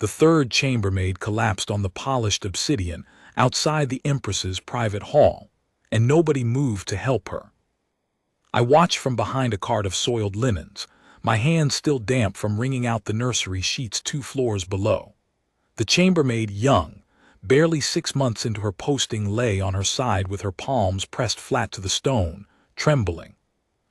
The third chambermaid collapsed on the polished obsidian outside the empress's private hall, and nobody moved to help her. I watched from behind a cart of soiled linens, my hands still damp from wringing out the nursery sheets 2 floors below. The chambermaid, young, barely 6 months into her posting, lay on her side with her palms pressed flat to the stone, trembling.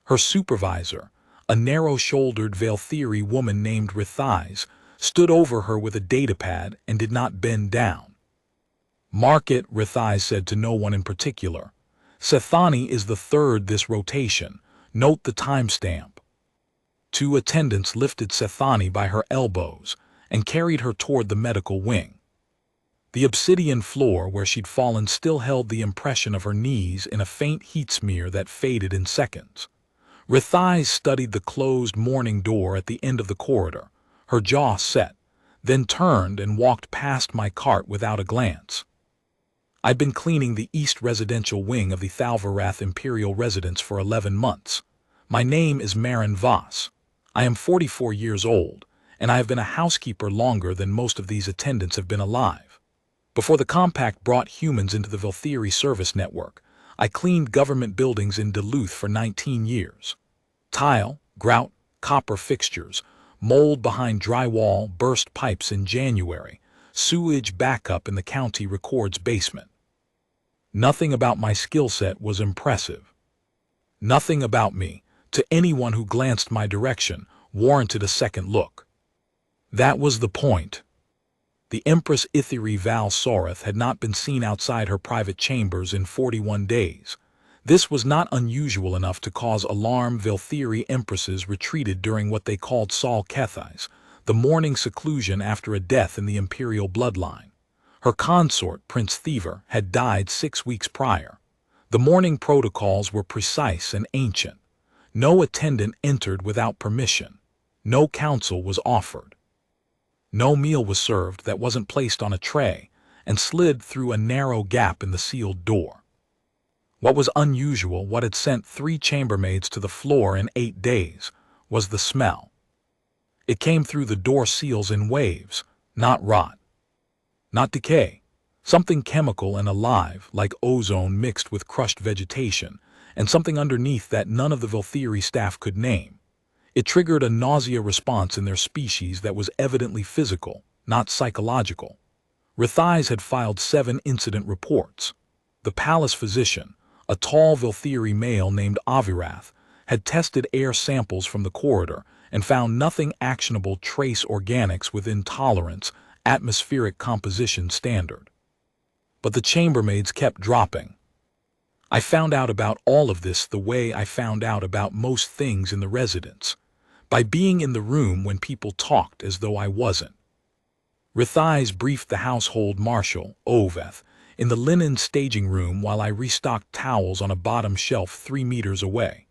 Her supervisor, a narrow-shouldered Valtheri woman named Rithais, stood over her with a datapad and did not bend down. "Mark it," Rithais said to no one in particular. "Sethani is the third this rotation. Note the timestamp." 2 attendants lifted Sethani by her elbows and carried her toward the medical wing. The obsidian floor where she'd fallen still held the impression of her knees in a faint heat smear that faded in seconds. Rithais studied the closed mourning door at the end of the corridor, her jaw set, then turned and walked past my cart without a glance. "I've been cleaning the East residential wing of the Thalvarath imperial residence for 11 months. My name is Marin Voss. I am 44 years old, and I have been a housekeeper longer than most of these attendants have been alive. Before the compact brought humans into the Valtheri service network, I cleaned government buildings in Duluth for 19 years. Tile, grout, copper fixtures, mold behind drywall, burst pipes in January, sewage backup in the county record's basement. Nothing about my skill set was impressive. Nothing about me, to anyone who glanced my direction, warranted a second look. That was the point. The Empress Ithiri Val Sorath had not been seen outside her private chambers in 41 days. This was not unusual enough to cause alarm. Valtheri empresses retreated during what they called Sol Kethais, the mourning seclusion after a death in the imperial bloodline. Her consort, Prince Thever, had died 6 weeks prior. The mourning protocols were precise and ancient. No attendant entered without permission. No counsel was offered. No meal was served that wasn't placed on a tray and slid through a narrow gap in the sealed door. What was unusual, what had sent 3 chambermaids to the floor in 8 days, was the smell. It came through the door seals in waves, not rot, not decay, something chemical and alive, like ozone mixed with crushed vegetation, and something underneath that none of the Valtheri staff could name. It triggered a nausea response in their species that was evidently physical, not psychological. Rithais had filed 7 incident reports. The palace physician, a tall Valtheri male named Avirath, had tested air samples from the corridor and found nothing actionable trace organics within tolerance, atmospheric composition standard. But the chambermaids kept dropping. I found out about all of this the way I found out about most things in the residence, by being in the room when people talked as though I wasn't. Rithais briefed the household marshal, Oveth, in the linen staging room while I restocked towels on a bottom shelf 3 meters away.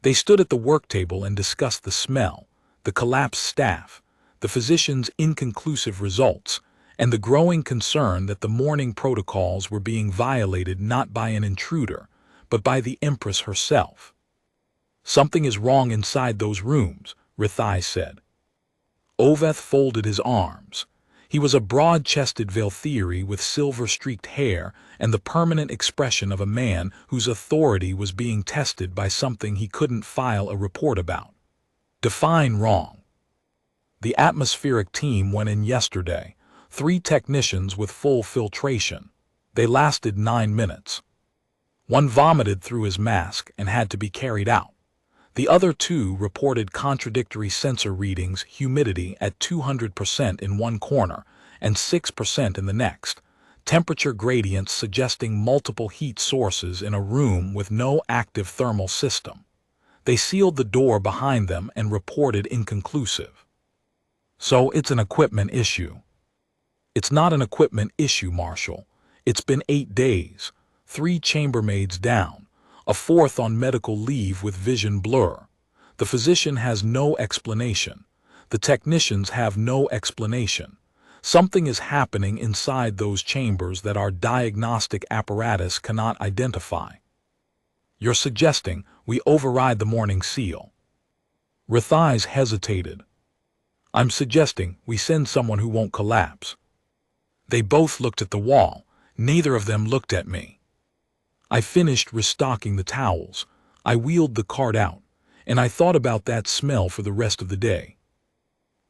They stood at the work table and discussed the smell, the collapsed staff, the physician's inconclusive results, and the growing concern that the mourning protocols were being violated not by an intruder, but by the Empress herself. "Something is wrong inside those rooms," Rithais said. Oveth folded his arms. He was a broad-chested Valtheri with silver-streaked hair and the permanent expression of a man whose authority was being tested by something he couldn't file a report about. "Define wrong." "The atmospheric team went in yesterday. 3 technicians with full filtration. They lasted 9 minutes. One vomited through his mask and had to be carried out. The other 2 reported contradictory sensor readings, humidity at 200% in one corner and 6% in the next, temperature gradients suggesting multiple heat sources in a room with no active thermal system. They sealed the door behind them and reported inconclusive." "So it's an equipment issue." "It's not an equipment issue, Marshal. It's been 8 days, 3 chambermaids down, a 4th on medical leave with vision blur. The physician has no explanation. The technicians have no explanation. Something is happening inside those chambers that our diagnostic apparatus cannot identify." "You're suggesting we override the mourning seal?" Rithais hesitated. I'm suggesting we send someone who won't collapse." They both looked at the wall. Neither of them looked at me. I finished restocking the towels. I wheeled the cart out, and I thought about that smell for the rest of the day.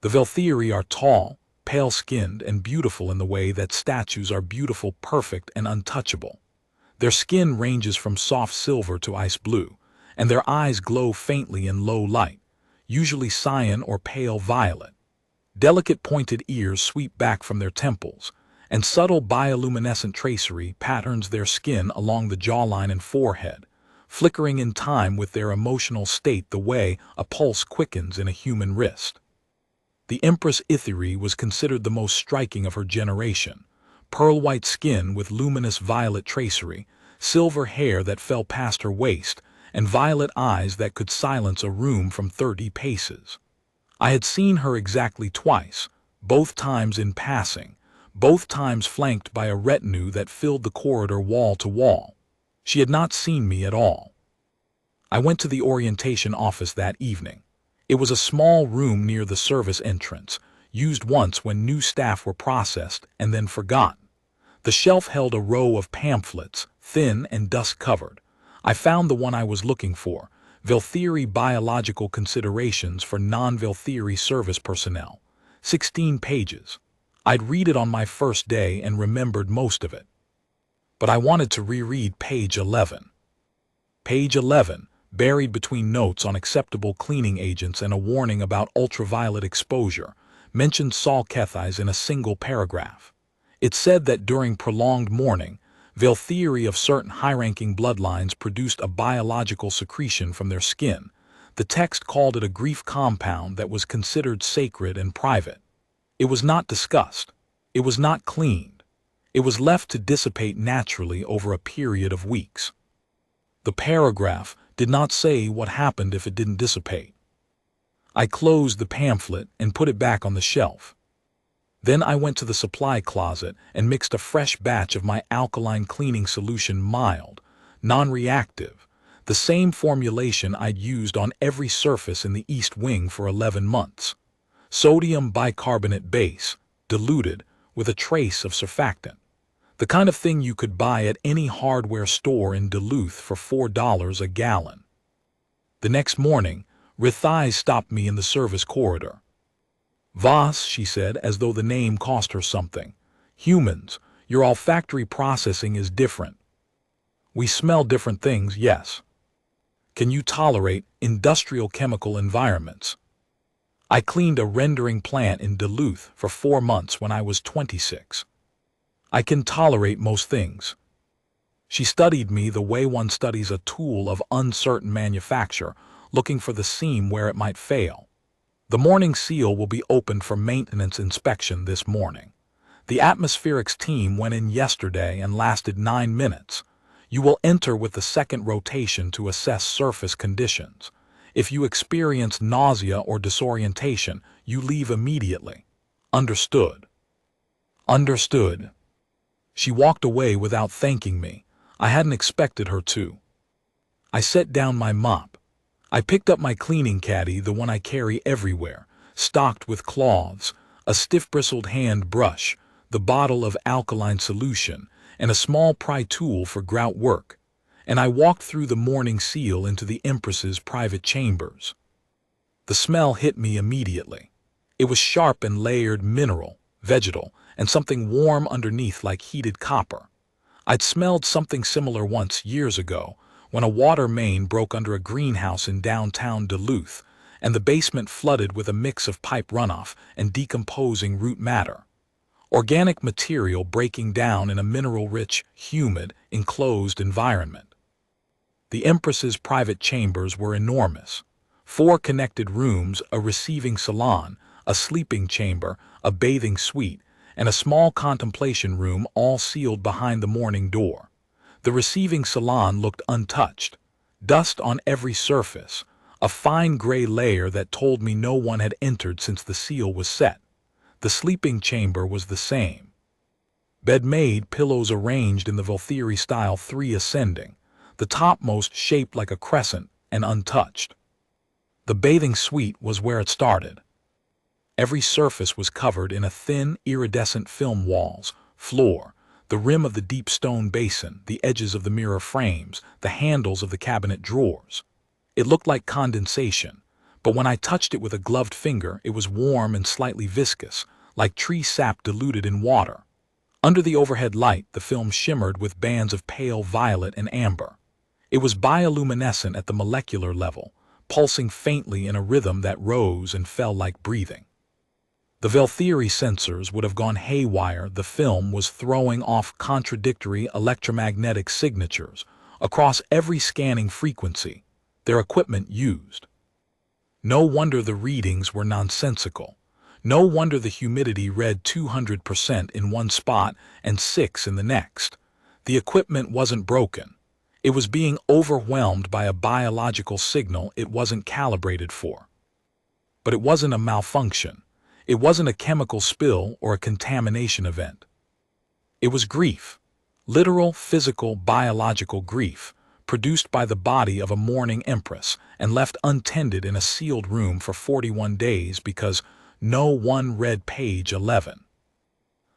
The Velthiri are tall, pale-skinned, and beautiful in the way that statues are beautiful, perfect, and untouchable. Their skin ranges from soft silver to ice blue, and their eyes glow faintly in low light, usually cyan or pale violet. Delicate pointed ears sweep back from their temples, and subtle bioluminescent tracery patterns their skin along the jawline and forehead, flickering in time with their emotional state the way a pulse quickens in a human wrist. The Empress Ithiri was considered the most striking of her generation. Pearl-white skin with luminous violet tracery, silver hair that fell past her waist, and violet eyes that could silence a room from 30 paces. I had seen her exactly twice, both times in passing, both times flanked by a retinue that filled the corridor wall to wall. She had not seen me at all. I went to the orientation office that evening. It was a small room near the service entrance, used once when new staff were processed and then forgotten. The shelf held a row of pamphlets, thin and dust-covered. I found the one I was looking for, Velthiri Biological Considerations for Non-Velthiri Service Personnel. 16 pages. I'd read it on my first day and remembered most of it. But I wanted to reread page 11. Page 11, buried between notes on acceptable cleaning agents and a warning about ultraviolet exposure, mentioned salkethis in a single paragraph. It said that during prolonged mourning, Velthiri of certain high-ranking bloodlines produced a biological secretion from their skin. The text called it a grief compound that was considered sacred and private. It was not discussed. It was not cleaned. It was left to dissipate naturally over a period of weeks. The paragraph did not say what happened if it didn't dissipate. I closed the pamphlet and put it back on the shelf. Then I went to the supply closet and mixed a fresh batch of my alkaline cleaning solution, mild, non-reactive, the same formulation I'd used on every surface in the East Wing for 11 months. Sodium bicarbonate base, diluted with a trace of surfactant. The kind of thing you could buy at any hardware store in Duluth for $4 a gallon. The next morning, Rithai stopped me in the service corridor. "Voss," she said, as though the name cost her something. "Humans, your olfactory processing is different. We smell different things, yes. Can you tolerate industrial chemical environments? I cleaned a rendering plant in Duluth for 4 months when I was 26. I can tolerate most things." She studied me the way one studies a tool of uncertain manufacture, looking for the seam where it might fail. "The morning seal will be opened for maintenance inspection this morning. The atmospherics team went in yesterday and lasted 9 minutes. You will enter with the second rotation to assess surface conditions. If you experience nausea or disorientation, you leave immediately. Understood?" "Understood." She walked away without thanking me. I hadn't expected her to. I set down my mop. I picked up my cleaning caddy, the one I carry everywhere, stocked with cloths, a stiff-bristled hand brush, the bottle of alkaline solution, and a small pry tool for grout work, and I walked through the morning seal into the Empress's private chambers. The smell hit me immediately. It was sharp and layered, mineral, vegetal, and something warm underneath like heated copper. I'd smelled something similar once years ago, when a water main broke under a greenhouse in downtown Duluth, and the basement flooded with a mix of pipe runoff and decomposing root matter. Organic material breaking down in a mineral-rich, humid, enclosed environment. The Empress's private chambers were enormous. 4 connected rooms, a receiving salon, a sleeping chamber, a bathing suite, and a small contemplation room, all sealed behind the morning door. The receiving salon looked untouched. Dust on every surface, a fine gray layer that told me no one had entered since the seal was set. The sleeping chamber was the same. Bed-made, pillows arranged in the Velthiri style, 3 ascending, the topmost shaped like a crescent and untouched. The bathing suite was where it started. Every surface was covered in a thin, iridescent film: walls, floor, the rim of the deep stone basin, the edges of the mirror frames, the handles of the cabinet drawers. It looked like condensation, but when I touched it with a gloved finger, it was warm and slightly viscous, like tree sap diluted in water. Under the overhead light, the film shimmered with bands of pale violet and amber. It was bioluminescent at the molecular level, pulsing faintly in a rhythm that rose and fell like breathing. The Veltheory sensors would have gone haywire. The film was throwing off contradictory electromagnetic signatures across every scanning frequency their equipment used. No wonder the readings were nonsensical. No wonder the humidity read 200% in one spot and 6 in the next. The equipment wasn't broken. It was being overwhelmed by a biological signal it wasn't calibrated for. But it wasn't a malfunction. It wasn't a chemical spill or a contamination event. It was grief. Literal, physical, biological grief, produced by the body of a mourning empress and left untended in a sealed room for 41 days because no one read page 11.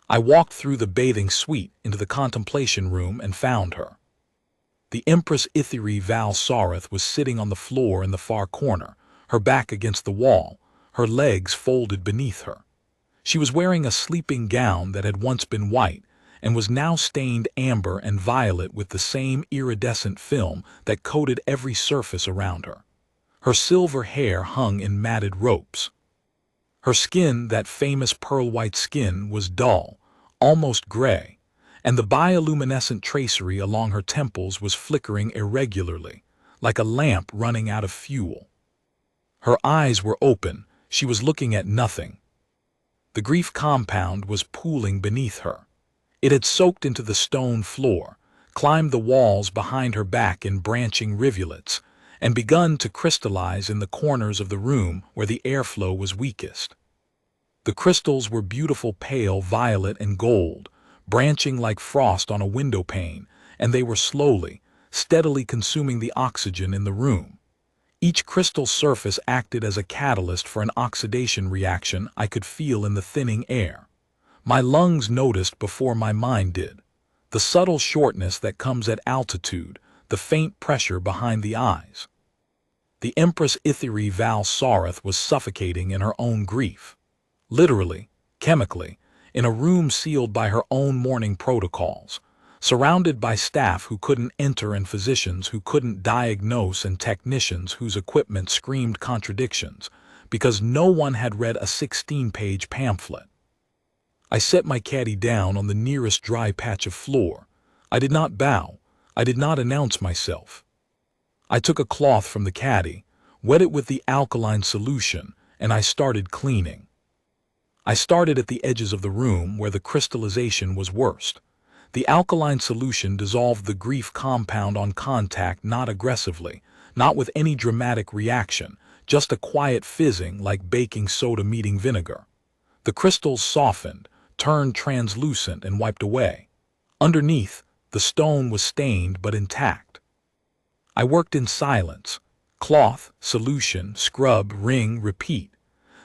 I walked through the bathing suite into the contemplation room and found her. The Empress Ithiri Val Sareth was sitting on the floor in the far corner, her back against the wall, her legs folded beneath her. She was wearing a sleeping gown that had once been white and was now stained amber and violet with the same iridescent film that coated every surface around her. Her silver hair hung in matted ropes. Her skin, that famous pearl-white skin, was dull, almost gray, and the bioluminescent tracery along her temples was flickering irregularly, like a lamp running out of fuel. Her eyes were open. She was looking at nothing. The grief compound was pooling beneath her. It had soaked into the stone floor, climbed the walls behind her back in branching rivulets, and begun to crystallize in the corners of the room where the airflow was weakest. The crystals were beautiful pale violet and gold, branching like frost on a window pane, and they were slowly, steadily consuming the oxygen in the room. Each crystal surface acted as a catalyst for an oxidation reaction I could feel in the thinning air. My lungs noticed before my mind did. The subtle shortness that comes at altitude, the faint pressure behind the eyes. The Empress Ithiri Val Sareth was suffocating in her own grief. Literally, chemically, in a room sealed by her own mourning protocols, surrounded by staff who couldn't enter and physicians who couldn't diagnose and technicians whose equipment screamed contradictions because no one had read a 16-page pamphlet. I set my caddy down on the nearest dry patch of floor. I did not bow. I did not announce myself. I took a cloth from the caddy, wet it with the alkaline solution, and I started cleaning. I started at the edges of the room where the crystallization was worst. The alkaline solution dissolved the grief compound on contact, not aggressively, not with any dramatic reaction, just a quiet fizzing like baking soda meeting vinegar. The crystals softened, turned translucent, and wiped away. Underneath, the stone was stained but intact. I worked in silence. Cloth, solution, scrub, ring, repeat.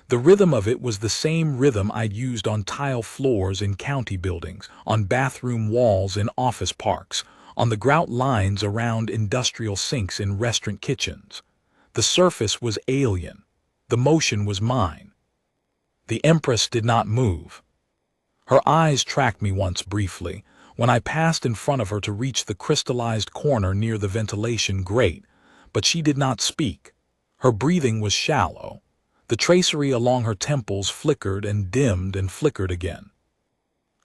The rhythm of it was the same rhythm I'd used on tile floors in county buildings, on bathroom walls in office parks, on the grout lines around industrial sinks in restaurant kitchens. The surface was alien. The motion was mine. The Empress did not move. Her eyes tracked me once briefly, when I passed in front of her to reach the crystallized corner near the ventilation grate, but she did not speak. Her breathing was shallow. The tracery along her temples flickered and dimmed and flickered again.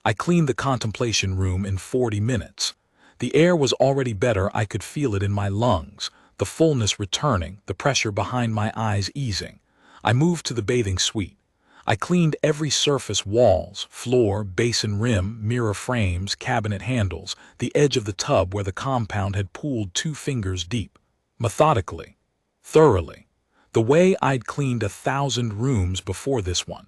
I cleaned the contemplation room in 40 minutes. The air was already better. I could feel it in my lungs, the fullness returning, the pressure behind my eyes easing. I moved to the bathing suite. I cleaned every surface: walls, floor, basin rim, mirror frames, cabinet handles, the edge of the tub where the compound had pooled 2 fingers deep. Methodically, thoroughly, the way I'd cleaned 1,000 rooms before this one.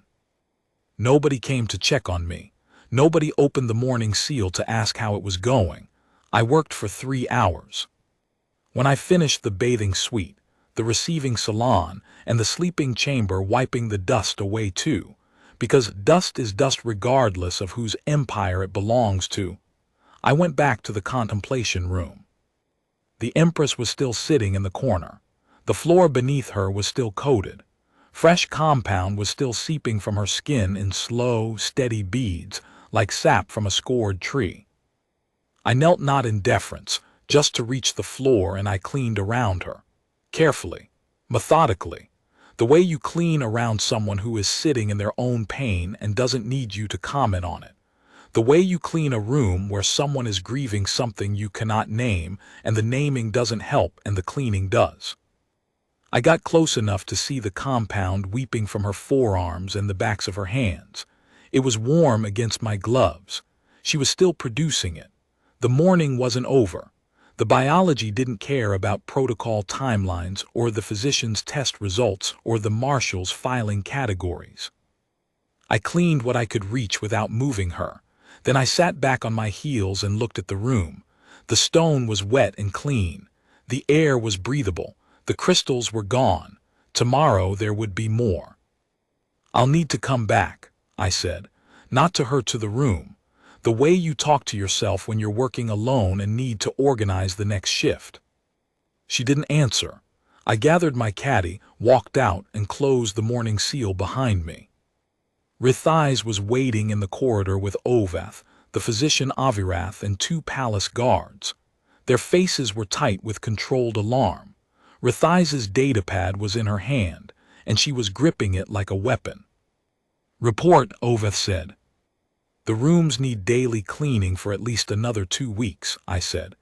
Nobody came to check on me. Nobody opened the morning seal to ask how it was going. I worked for 3 hours. When I finished the bathing suite, the receiving salon, and the sleeping chamber wiping the dust away too, because dust is dust regardless of whose empire it belongs to. I went back to the contemplation room. The empress was still sitting in the corner. The floor beneath her was still coated. Fresh compound was still seeping from her skin in slow, steady beads, like sap from a scored tree. I knelt not in deference, just to reach the floor, and I cleaned around her. Carefully, methodically, the way you clean around someone who is sitting in their own pain and doesn't need you to comment on it. The way you clean a room where someone is grieving something you cannot name, and the naming doesn't help and the cleaning does. I got close enough to see the compound weeping from her forearms and the backs of her hands. It was warm against my gloves. She was still producing it. The mourning wasn't over. The biology didn't care about protocol timelines or the physician's test results or the marshal's filing categories. I cleaned what I could reach without moving her. Then I sat back on my heels and looked at the room. The stone was wet and clean. The air was breathable. The crystals were gone. Tomorrow there would be more. "I'll need to come back," I said, not to her, to the room. The way you talk to yourself when you're working alone and need to organize the next shift. She didn't answer. I gathered my caddy, walked out, and closed the morning seal behind me. Rithais was waiting in the corridor with Ovath, the physician Avirath, and 2 palace guards. Their faces were tight with controlled alarm. Rithais' datapad was in her hand, and she was gripping it like a weapon. "Report," Ovath said. "The rooms need daily cleaning for at least another 2 weeks, I said.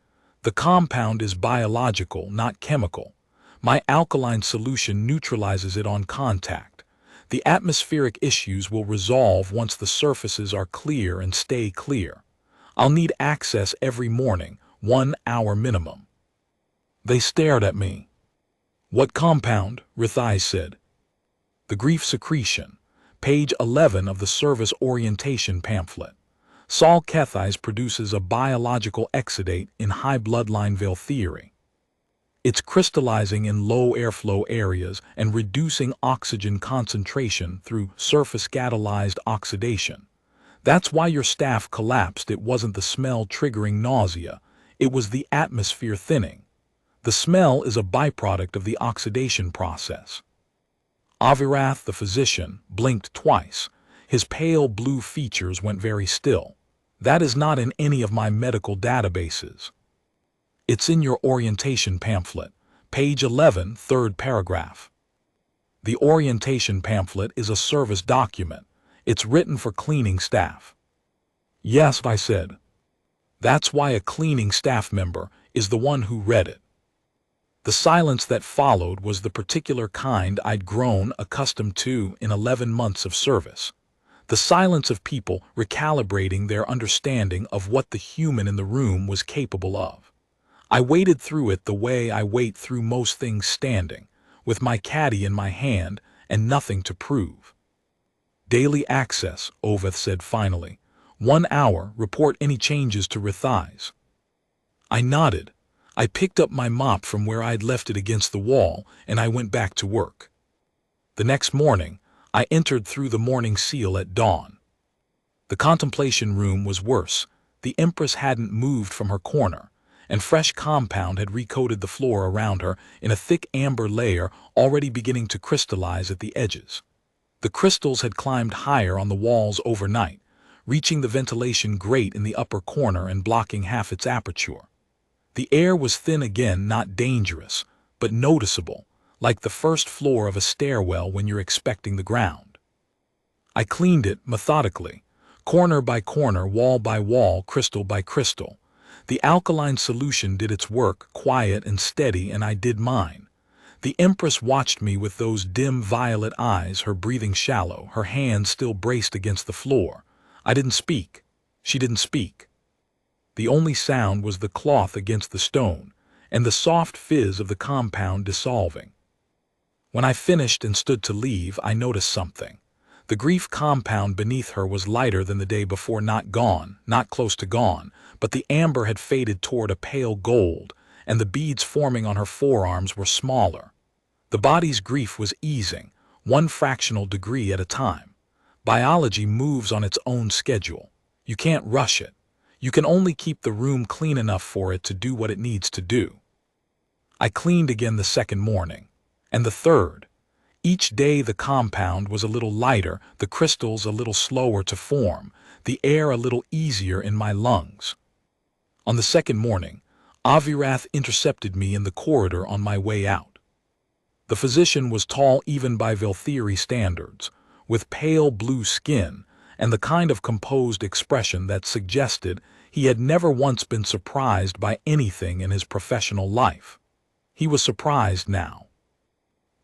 "The compound is biological, not chemical. My alkaline solution neutralizes it on contact. The atmospheric issues will resolve once the surfaces are clear and stay clear. I'll need access every morning, 1 hour minimum." They stared at me. "What compound?" Rithais said. "The grief secretion. Page 11 of the service orientation pamphlet. Saul Kethais produces a biological exudate in high bloodline veil theory. It's crystallizing in low airflow areas and reducing oxygen concentration through surface catalyzed oxidation. That's why your staff collapsed. It wasn't the smell triggering nausea, it was the atmosphere thinning. The smell is a byproduct of the oxidation process." Avirath, the physician, blinked twice. His pale blue features went very still. "That is not in any of my medical databases." "It's in your orientation pamphlet, page 11, 3rd paragraph." The orientation pamphlet is a service document. It's written for cleaning staff. "Yes," I said. "That's why a cleaning staff member is the one who read it." The silence that followed was the particular kind I'd grown accustomed to in 11 months of service. The silence of people recalibrating their understanding of what the human in the room was capable of. I waded through it the way I wade through most things, standing, with my caddy in my hand and nothing to prove. "Daily access," Ovath said finally. 1 hour, report any changes to Rithais." I nodded. I picked up my mop from where I'd left it against the wall, and I went back to work. The next morning, I entered through the morning seal at dawn. The contemplation room was worse. The empress hadn't moved from her corner, and fresh compound had recoated the floor around her in a thick amber layer already beginning to crystallize at the edges. The crystals had climbed higher on the walls overnight, reaching the ventilation grate in the upper corner and blocking half its aperture. The air was thin again, not dangerous, but noticeable, like the first floor of a stairwell when you're expecting the ground. I cleaned it methodically, corner by corner, wall by wall, crystal by crystal. The alkaline solution did its work, quiet and steady, and I did mine. The empress watched me with those dim violet eyes, her breathing shallow, her hands still braced against the floor. I didn't speak. She didn't speak. The only sound was the cloth against the stone, and the soft fizz of the compound dissolving. When I finished and stood to leave, I noticed something. The grief compound beneath her was lighter than the day before, not gone, not close to gone, but the amber had faded toward a pale gold, and the beads forming on her forearms were smaller. The body's grief was easing, one fractional degree at a time. Biology moves on its own schedule. You can't rush it. You can only keep the room clean enough for it to do what it needs to do. I cleaned again the second morning, and the third. Each day the compound was a little lighter, the crystals a little slower to form, the air a little easier in my lungs. On the second morning, Avirath intercepted me in the corridor on my way out. The physician was tall even by Velthiri standards, with pale blue skin and the kind of composed expression that suggested he had never once been surprised by anything in his professional life. He was surprised now.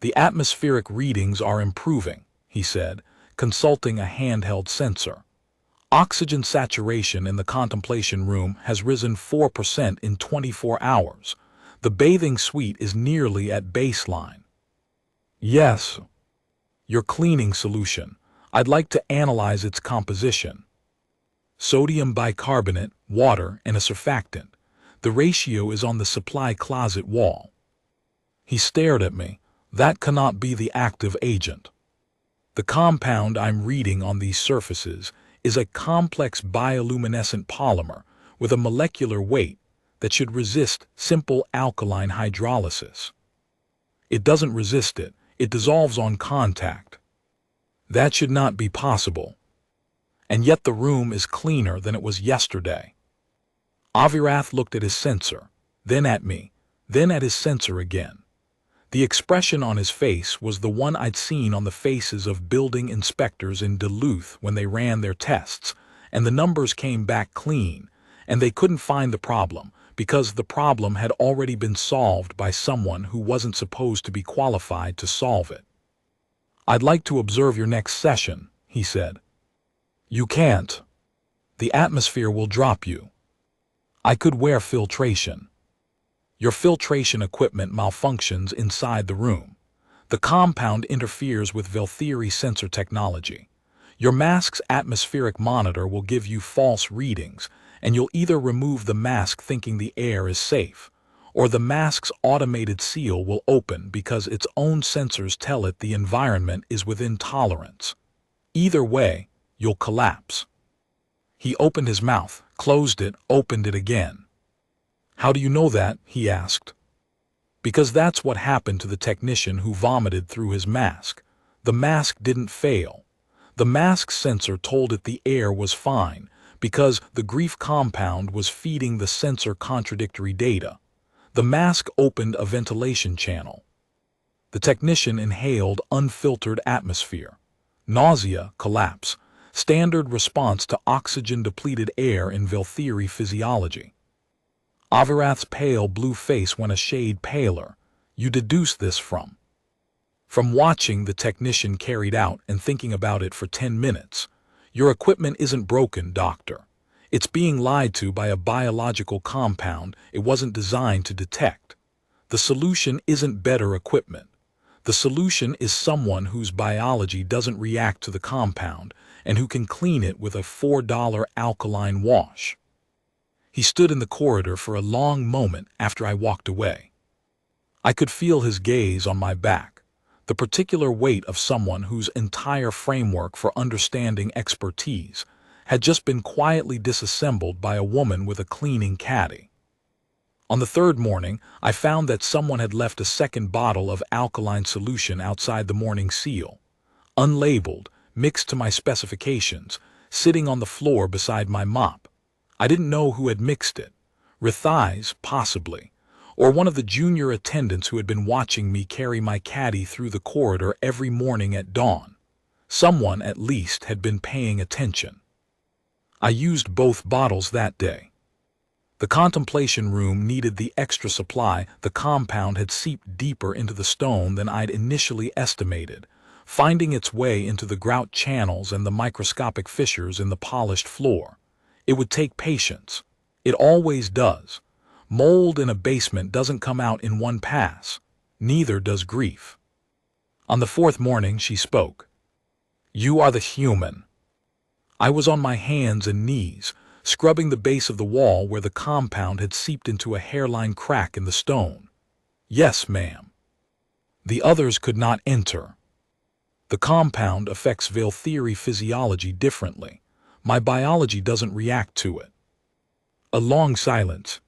"The atmospheric readings are improving," he said, consulting a handheld sensor. "Oxygen saturation in the contemplation room has risen 4% in 24 hours. The bathing suite is nearly at baseline." "Yes. Your cleaning solution. I'd like to analyze its composition." "Sodium bicarbonate, water, and a surfactant. The ratio is on the supply closet wall." He stared at me. "That cannot be the active agent. The compound I'm reading on these surfaces is a complex bioluminescent polymer with a molecular weight that should resist simple alkaline hydrolysis. It doesn't resist it. It dissolves on contact. That should not be possible. And yet the room is cleaner than it was yesterday." Avirath looked at his sensor, then at me, then at his sensor again. The expression on his face was the one I'd seen on the faces of building inspectors in Duluth when they ran their tests, and the numbers came back clean, and they couldn't find the problem because the problem had already been solved by someone who wasn't supposed to be qualified to solve it. "I'd like to observe your next session," he said. "You can't. The atmosphere will drop you." "I could wear filtration." "Your filtration equipment malfunctions inside the room. The compound interferes with Velthiri sensor technology. Your mask's atmospheric monitor will give you false readings, and you'll either remove the mask thinking the air is safe, or the mask's automated seal will open because its own sensors tell it the environment is within tolerance. Either way, you'll collapse." He opened his mouth, closed it, opened it again. "How do you know that?" he asked. "Because that's what happened to the technician who vomited through his mask. The mask didn't fail. The mask's sensor told it the air was fine because the grief compound was feeding the sensor contradictory data. The mask opened a ventilation channel. The technician inhaled unfiltered atmosphere. Nausea, collapse, standard response to oxygen-depleted air in Velthiri physiology." Avirath's pale blue face went a shade paler. "You deduce this from?" "From watching the technician carried out and thinking about it for 10 minutes. Your equipment isn't broken, doctor. It's being lied to by a biological compound it wasn't designed to detect. The solution isn't better equipment. The solution is someone whose biology doesn't react to the compound and who can clean it with a $4 alkaline wash." He stood in the corridor for a long moment after I walked away. I could feel his gaze on my back, the particular weight of someone whose entire framework for understanding expertise had just been quietly disassembled by a woman with a cleaning caddy. On the third morning, I found that someone had left a second bottle of alkaline solution outside the morning seal, unlabeled, mixed to my specifications, sitting on the floor beside my mop. I didn't know who had mixed it. Rithais, possibly, or one of the junior attendants who had been watching me carry my caddy through the corridor every morning at dawn. Someone, at least, had been paying attention. I used both bottles that day. The contemplation room needed the extra supply. The compound had seeped deeper into the stone than I'd initially estimated, finding its way into the grout channels and the microscopic fissures in the polished floor. It would take patience. It always does. Mold in a basement doesn't come out in one pass. Neither does grief. On the fourth morning she spoke. "You are the human." I was on my hands and knees, scrubbing the base of the wall where the compound had seeped into a hairline crack in the stone. "Yes, ma'am." The others could not enter. The compound affects veil theory physiology differently. My biology doesn't react to it. A long silence.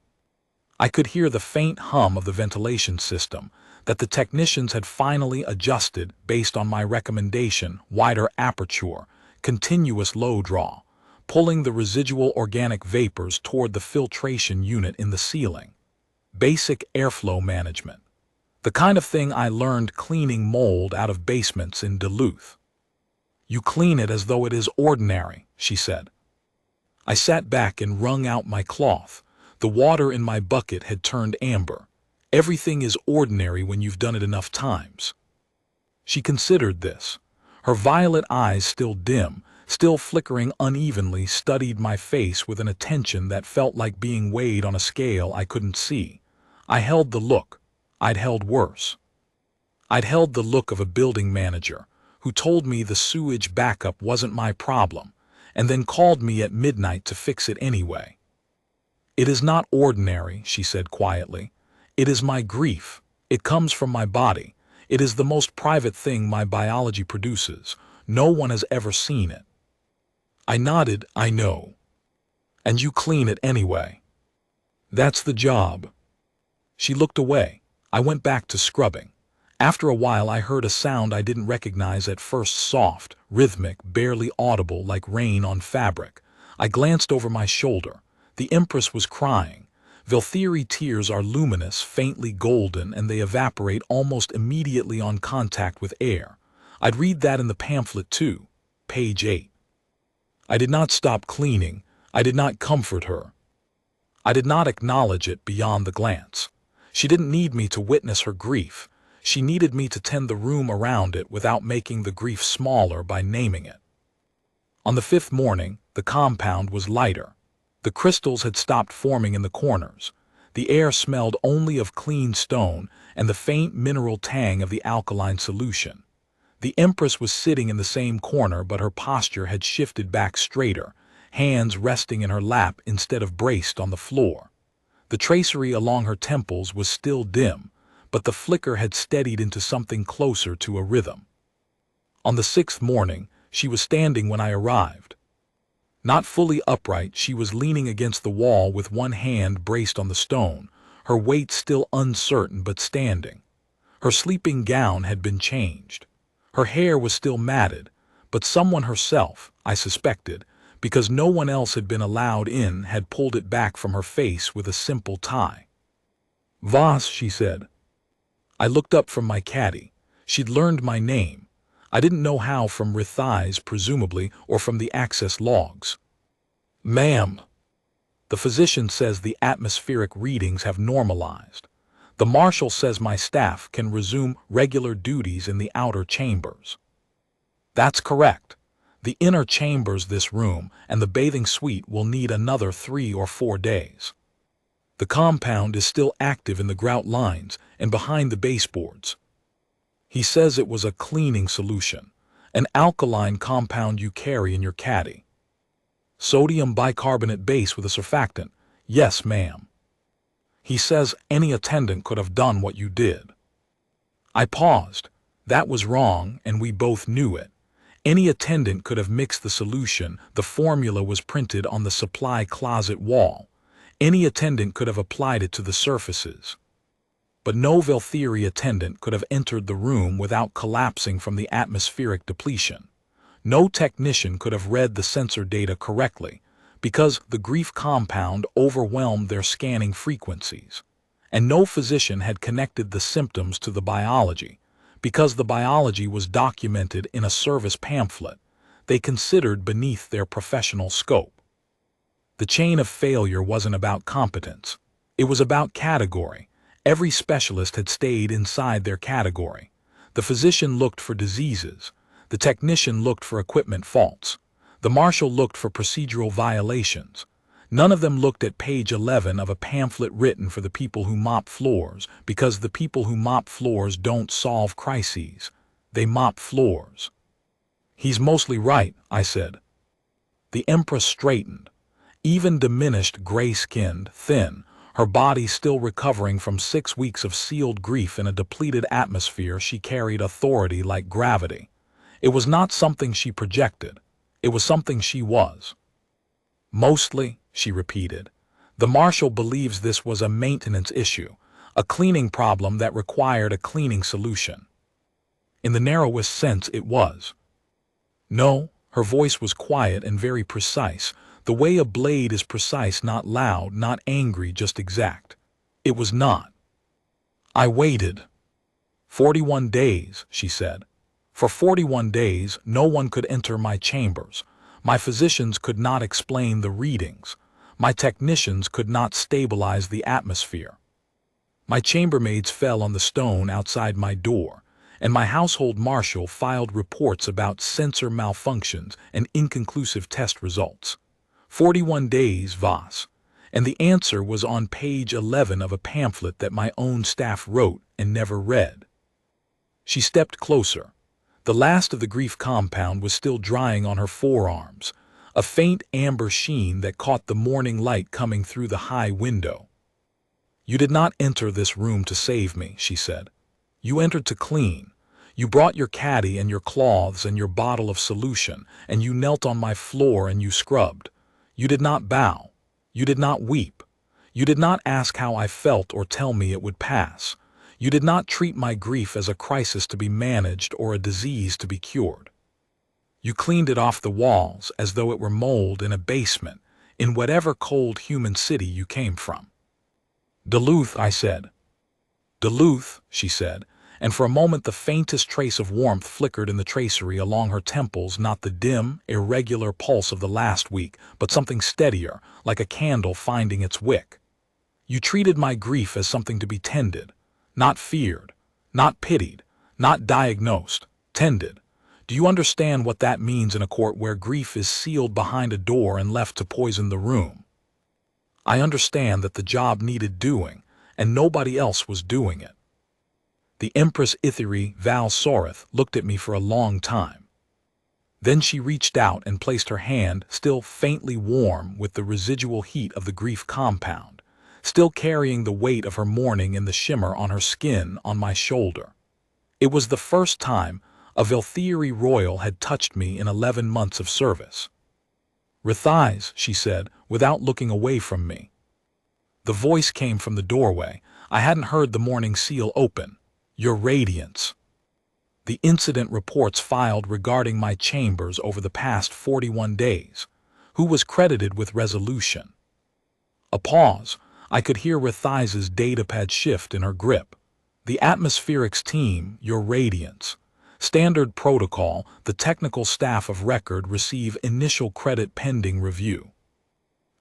I could hear the faint hum of the ventilation system that the technicians had finally adjusted based on my recommendation: wider aperture, continuous low draw, pulling the residual organic vapors toward the filtration unit in the ceiling. Basic airflow management. The kind of thing I learned cleaning mold out of basements in Duluth. You clean it as though it is ordinary, she said. I sat back and wrung out my cloth. The water in my bucket had turned amber. Everything is ordinary when you've done it enough times. She considered this. Her violet eyes, still dim, still flickering unevenly, studied my face with an attention that felt like being weighed on a scale I couldn't see. I held the look. I'd held worse. I'd held the look of a building manager who told me the sewage backup wasn't my problem, and then called me at midnight to fix it anyway. It is not ordinary, she said quietly. It is my grief. It comes from my body. It is the most private thing my biology produces. No one has ever seen it. I nodded. I know. And you clean it anyway. That's the job. She looked away. I went back to scrubbing. After a while I heard a sound I didn't recognize at first, soft, rhythmic, barely audible, like rain on fabric. I glanced over my shoulder. The empress was crying. Velthiri tears are luminous, faintly golden, and they evaporate almost immediately on contact with air. I'd read that in the pamphlet too. Page 8. I did not stop cleaning. I did not comfort her. I did not acknowledge it beyond the glance. She didn't need me to witness her grief. She needed me to tend the room around it without making the grief smaller by naming it. On the fifth morning, the compound was lighter. The crystals had stopped forming in the corners. The air smelled only of clean stone and the faint mineral tang of the alkaline solution. The empress was sitting in the same corner, but her posture had shifted back straighter, hands resting in her lap instead of braced on the floor. The tracery along her temples was still dim, but the flicker had steadied into something closer to a rhythm. On the sixth morning, she was standing when I arrived. Not fully upright, she was leaning against the wall with one hand braced on the stone, her weight still uncertain but standing. Her sleeping gown had been changed. Her hair was still matted, but someone herself, I suspected, because no one else had been allowed in, had pulled it back from her face with a simple tie. "Voss," she said. I looked up from my caddy. She'd learned my name. I didn't know how, from Rithai's presumably, or from the access logs. "Ma'am." The physician says the atmospheric readings have normalized. The Marshal says my staff can resume regular duties in the outer chambers. That's correct. The inner chambers, this room, and the bathing suite will need another 3 or 4 days. The compound is still active in the grout lines and behind the baseboards. He says it was a cleaning solution, an alkaline compound you carry in your caddy. Sodium bicarbonate base with a surfactant. Yes, ma'am. He says any attendant could have done what you did. I paused. That was wrong, and we both knew it. Any attendant could have mixed the solution. The formula was printed on the supply closet wall. Any attendant could have applied it to the surfaces. But no Velthiri attendant could have entered the room without collapsing from the atmospheric depletion. No technician could have read the sensor data correctly, because the grief compound overwhelmed their scanning frequencies. And no physician had connected the symptoms to the biology, because the biology was documented in a service pamphlet they considered beneath their professional scope. The chain of failure wasn't about competence. It was about category. Every specialist had stayed inside their category. The physician looked for diseases. The technician looked for equipment faults. The Marshal looked for procedural violations. None of them looked at page 11 of a pamphlet written for the people who mop floors, because the people who mop floors don't solve crises. They mop floors. He's mostly right, I said. The empress straightened. Even diminished, gray-skinned, thin, her body still recovering from 6 weeks of sealed grief in a depleted atmosphere. She carried authority like gravity. It was not something she projected. It was something she was. Mostly, she repeated. The Marshal believes this was a maintenance issue, a cleaning problem that required a cleaning solution. In the narrowest sense, it was. No, her voice was quiet and very precise, the way a blade is precise, not loud, not angry, just exact. It was not. I waited. 41 days, she said. For 41 days, no one could enter my chambers. My physicians could not explain the readings. My technicians could not stabilize the atmosphere. My chambermaids fell on the stone outside my door, and my household marshal filed reports about sensor malfunctions and inconclusive test results. 41 days, Voss. And the answer was on page 11 of a pamphlet that my own staff wrote and never read. She stepped closer. The last of the grief compound was still drying on her forearms, a faint amber sheen that caught the morning light coming through the high window. You did not enter this room to save me, she said. You entered to clean. You brought your caddy and your cloths and your bottle of solution, and you knelt on my floor and you scrubbed. You did not bow. You did not weep. You did not ask how I felt or tell me it would pass. You did not treat my grief as a crisis to be managed or a disease to be cured. You cleaned it off the walls as though it were mold in a basement, in whatever cold human city you came from. Duluth, I said. Duluth, she said, and for a moment the faintest trace of warmth flickered in the tracery along her temples, not the dim, irregular pulse of the last week, but something steadier, like a candle finding its wick. You treated my grief as something to be tended, not feared, not pitied, not diagnosed, tended. Do you understand what that means in a court where grief is sealed behind a door and left to poison the room? I understand that the job needed doing, and nobody else was doing it. The Empress Itheri Val Soreth looked at me for a long time. Then she reached out and placed her hand, still faintly warm with the residual heat of the grief compound, still carrying the weight of her mourning in the shimmer on her skin, on my shoulder. It was the first time a Velthiri royal had touched me in 11 months of service. Rithais, she said, without looking away from me. The voice came from the doorway. I hadn't heard the morning seal open. Your Radiance. The incident reports filed regarding my chambers over the past 41 days. Who was credited with resolution? A pause. I could hear Rithais' datapad shift in her grip. The atmospherics team, Your Radiance. Standard protocol, the technical staff of record receive initial credit pending review.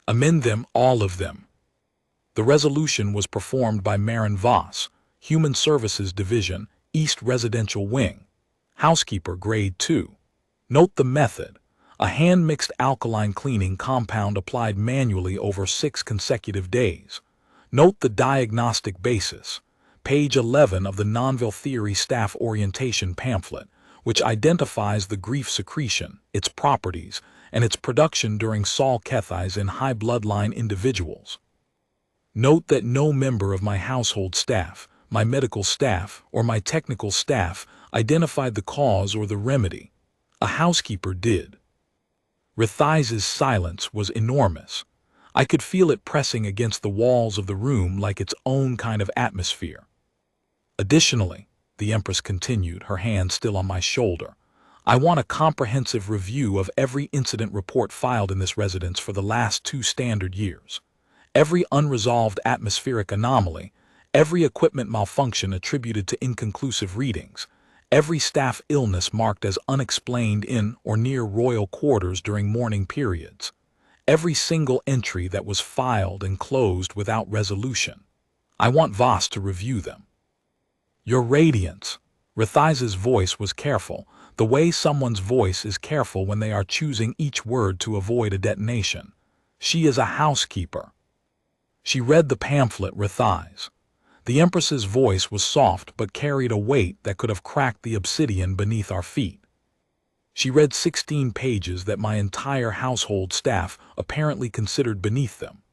Amend them, all of them. The resolution was performed by Marin Voss, Human Services Division, East Residential Wing. Housekeeper, Grade 2. Note the method. A hand-mixed alkaline cleaning compound applied manually over 6 consecutive days. Note the diagnostic basis. Page 11 of the Non-Velthiri Staff Orientation Pamphlet, which identifies the grief secretion, its properties, and its production during Sol Kethais in high bloodline individuals. Note that no member of my household staff, my medical staff, or my technical staff identified the cause or the remedy. A housekeeper did. Rithais' silence was enormous. I could feel it pressing against the walls of the room like its own kind of atmosphere. Additionally, the Empress continued, her hand still on my shoulder, I want a comprehensive review of every incident report filed in this residence for the last 2 standard years. Every unresolved atmospheric anomaly, every equipment malfunction attributed to inconclusive readings, every staff illness marked as unexplained in or near royal quarters during mourning periods, every single entry that was filed and closed without resolution. I want Voss to review them. Your Radiance. Rithais' voice was careful, the way someone's voice is careful when they are choosing each word to avoid a detonation. She is a housekeeper. She read the pamphlet, Rithais. The Empress's voice was soft but carried a weight that could have cracked the obsidian beneath our feet. She read 16 pages that my entire household staff apparently considered beneath them.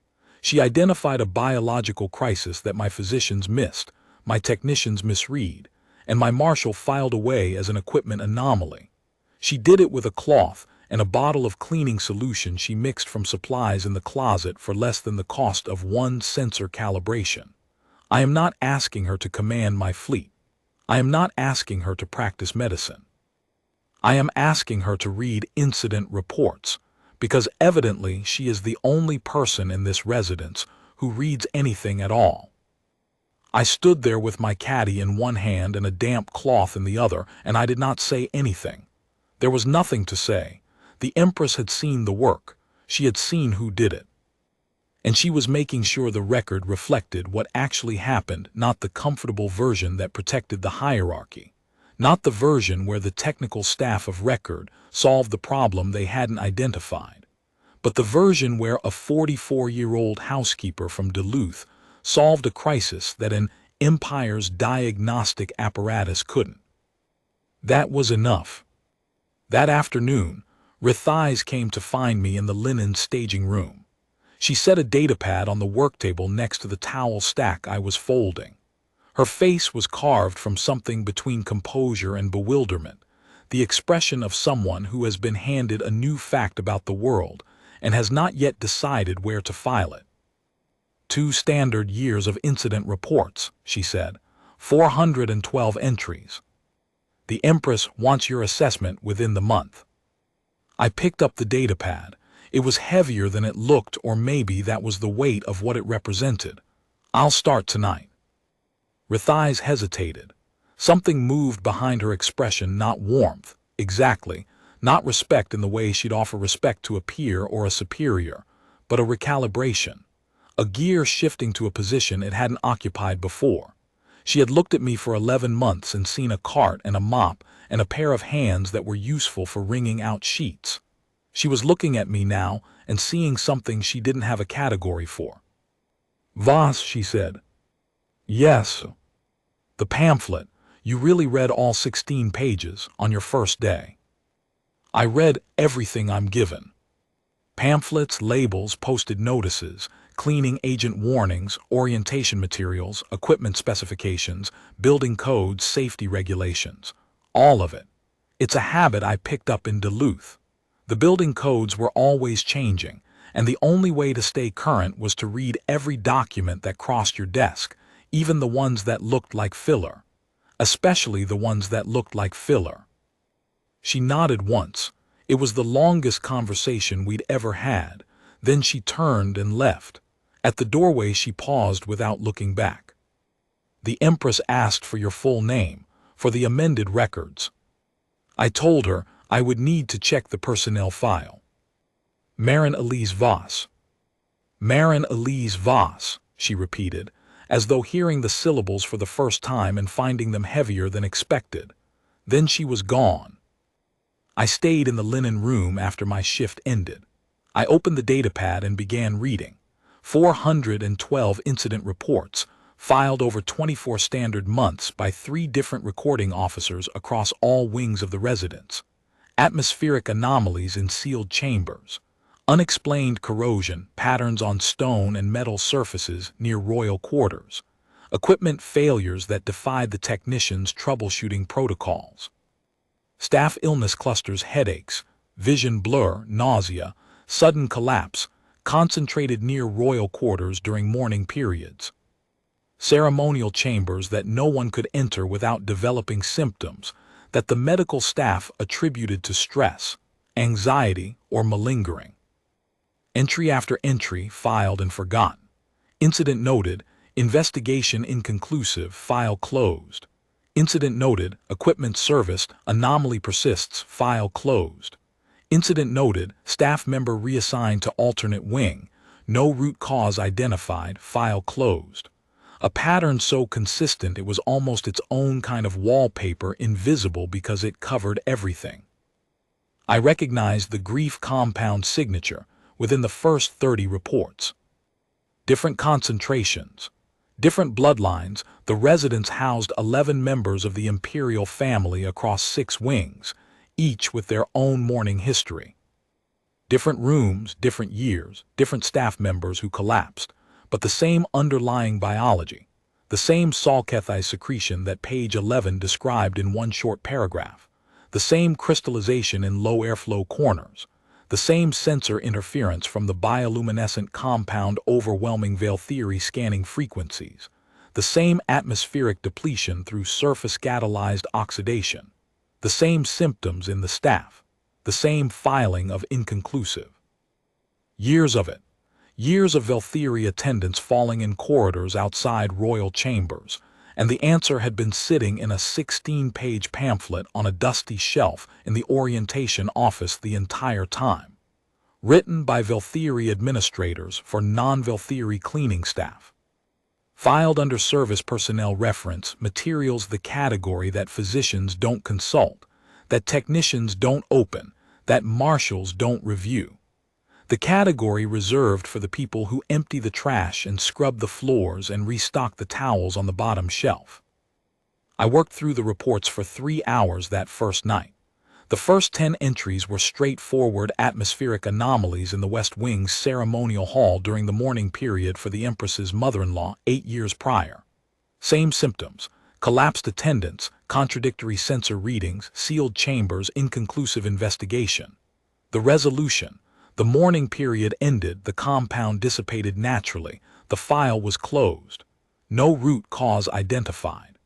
She identified a biological crisis that my physicians missed, my technicians misread, and my marshal filed away as an equipment anomaly. She did it with a cloth and a bottle of cleaning solution she mixed from supplies in the closet for less than the cost of one sensor calibration. I am not asking her to command my fleet. I am not asking her to practice medicine. I am asking her to read incident reports, because evidently she is the only person in this residence who reads anything at all. I stood there with my caddy in one hand and a damp cloth in the other, and I did not say anything. There was nothing to say. The Empress had seen the work. She had seen who did it. And she was making sure the record reflected what actually happened, not the comfortable version that protected the hierarchy, not the version where the technical staff of record solved the problem they hadn't identified, but the version where a 44-year-old housekeeper from Duluth solved a crisis that an empire's diagnostic apparatus couldn't. That was enough. That afternoon, Rithais came to find me in the linen staging room. She set a datapad on the work table next to the towel stack I was folding. Her face was carved from something between composure and bewilderment, the expression of someone who has been handed a new fact about the world and has not yet decided where to file it. 2 standard years of incident reports, she said, 412 entries. The Empress wants your assessment within the month. I picked up the datapad. It was heavier than it looked, or maybe that was the weight of what it represented. I'll start tonight. Rithais hesitated. Something moved behind her expression, not warmth, exactly, not respect in the way she'd offer respect to a peer or a superior, but a recalibration, a gear shifting to a position it hadn't occupied before. She had looked at me for 11 months and seen a cart and a mop and a pair of hands that were useful for wringing out sheets. She was looking at me now and seeing something she didn't have a category for. "Voss," she said. "Yes." "The pamphlet. You really read all 16 pages on your first day?" "I read everything I'm given. Pamphlets, labels, posted notices, cleaning agent warnings, orientation materials, equipment specifications, building codes, safety regulations. All of it. It's a habit I picked up in Duluth. The building codes were always changing, and the only way to stay current was to read every document that crossed your desk, even the ones that looked like filler. Especially the ones that looked like filler." She nodded once. It was the longest conversation we'd ever had. Then she turned and left. At the doorway she paused without looking back. "The Empress asked for your full name, for the amended records." I told her I would need to check the personnel file. "Marin Elise Voss." "Marin Elise Voss," she repeated, as though hearing the syllables for the first time and finding them heavier than expected. Then she was gone. I stayed in the linen room after my shift ended. I opened the datapad and began reading. 412 incident reports, filed over 24 standard months by 3 different recording officers across all wings of the residence. Atmospheric anomalies in sealed chambers. Unexplained corrosion, patterns on stone and metal surfaces near royal quarters. Equipment failures that defied the technicians' troubleshooting protocols. Staff illness clusters, headaches, vision blur, nausea, sudden collapse, concentrated near royal quarters during mourning periods. Ceremonial chambers that no one could enter without developing symptoms that the medical staff attributed to stress, anxiety, or malingering. Entry after entry filed and forgotten. Incident noted, investigation inconclusive, file closed. Incident noted, equipment serviced, anomaly persists, file closed. Incident noted, staff member reassigned to alternate wing, no root cause identified, file closed. A pattern so consistent it was almost its own kind of wallpaper, invisible because it covered everything. I recognized the grief compound signature within the first 30 reports. Different concentrations. Different bloodlines. The residence housed 11 members of the imperial family across 6 wings, each with their own mourning history. Different rooms, different years, different staff members who collapsed, but the same underlying biology, the same Salkethite secretion that page 11 described in one short paragraph, the same crystallization in low airflow corners, the same sensor interference from the bioluminescent compound overwhelming veil theory scanning frequencies, the same atmospheric depletion through surface catalyzed oxidation, the same symptoms in the staff, the same filing of inconclusive. Years of it. Years of Veltheory attendants falling in corridors outside royal chambers, and the answer had been sitting in a 16-page pamphlet on a dusty shelf in the orientation office the entire time. Written by Veltheory administrators for non-Veltheory cleaning staff. Filed under service personnel reference, materials the category that physicians don't consult, that technicians don't open, that marshals don't review. The category reserved for the people who empty the trash and scrub the floors and restock the towels on the bottom shelf. I worked through the reports for 3 hours that first night. The first 10 entries were straightforward atmospheric anomalies in the West Wing's ceremonial hall during the mourning period for the Empress's mother-in-law 8 years prior. Same symptoms: collapsed attendance, contradictory sensor readings, sealed chambers, inconclusive investigation. The resolution: the mourning period ended, the compound dissipated naturally, the file was closed. No root cause identified.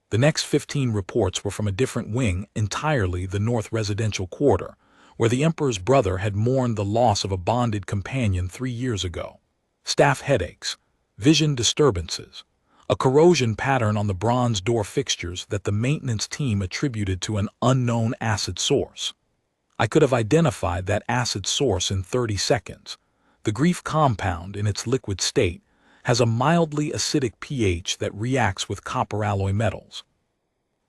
The next 15 reports were from a different wing, entirely the North Residential Quarter, where the Emperor's brother had mourned the loss of a bonded companion 3 years ago. Staff headaches, vision disturbances, a corrosion pattern on the bronze door fixtures that the maintenance team attributed to an unknown acid source. I could have identified that acid source in 30 seconds. The grief compound, in its liquid state, has a mildly acidic pH that reacts with copper alloy metals.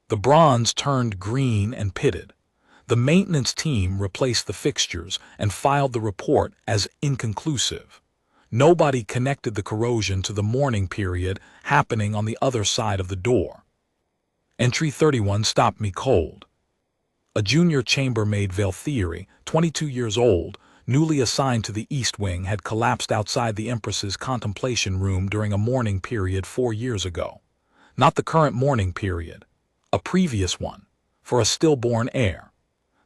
The bronze turned green and pitted. The maintenance team replaced the fixtures and filed the report as inconclusive. Nobody connected the corrosion to the mourning period happening on the other side of the door. Entry 31 stopped me cold. A junior chambermaid Veltheory, 22 years old, newly assigned to the East Wing, had collapsed outside the Empress's contemplation room during a mourning period 4 years ago. Not the current mourning period, a previous one, for a stillborn heir.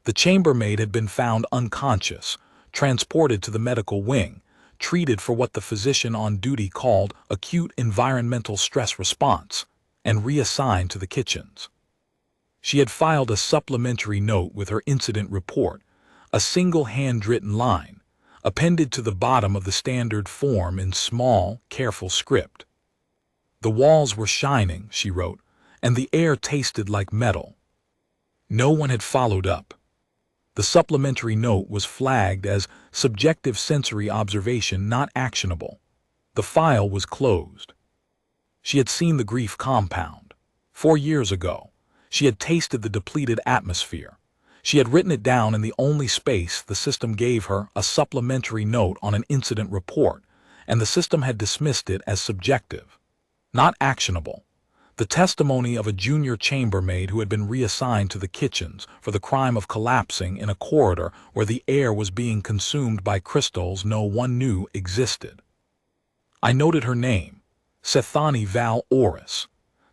The chambermaid had been found unconscious, transported to the medical wing, treated for what the physician on duty called acute environmental stress response, and reassigned to the kitchens. She had filed a supplementary note with her incident report, a single handwritten line, appended to the bottom of the standard form in small, careful script. The walls were shining, she wrote, and the air tasted like metal. No one had followed up. The supplementary note was flagged as subjective sensory observation not actionable. The file was closed. She had seen the grief compound. 4 years ago, she had tasted the depleted atmosphere. She had written it down in the only space the system gave her, a supplementary note on an incident report, and the system had dismissed it as subjective, not actionable. The testimony of a junior chambermaid who had been reassigned to the kitchens for the crime of collapsing in a corridor where the air was being consumed by crystals no one knew existed. I noted her name, Sethani Val Oris,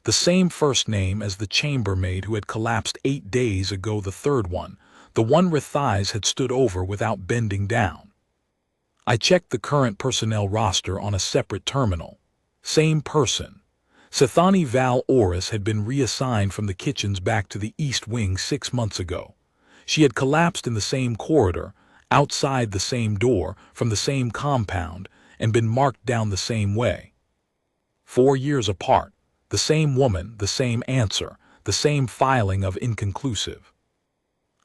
the same first name as the chambermaid who had collapsed 8 days ago, the third one, the one Rithais had stood over without bending down. I checked the current personnel roster on a separate terminal. Same person. Sethani Val Oris had been reassigned from the kitchens back to the East Wing 6 months ago. She had collapsed in the same corridor, outside the same door, from the same compound, and been marked down the same way. 4 years apart. The same woman, the same answer, the same filing of inconclusive.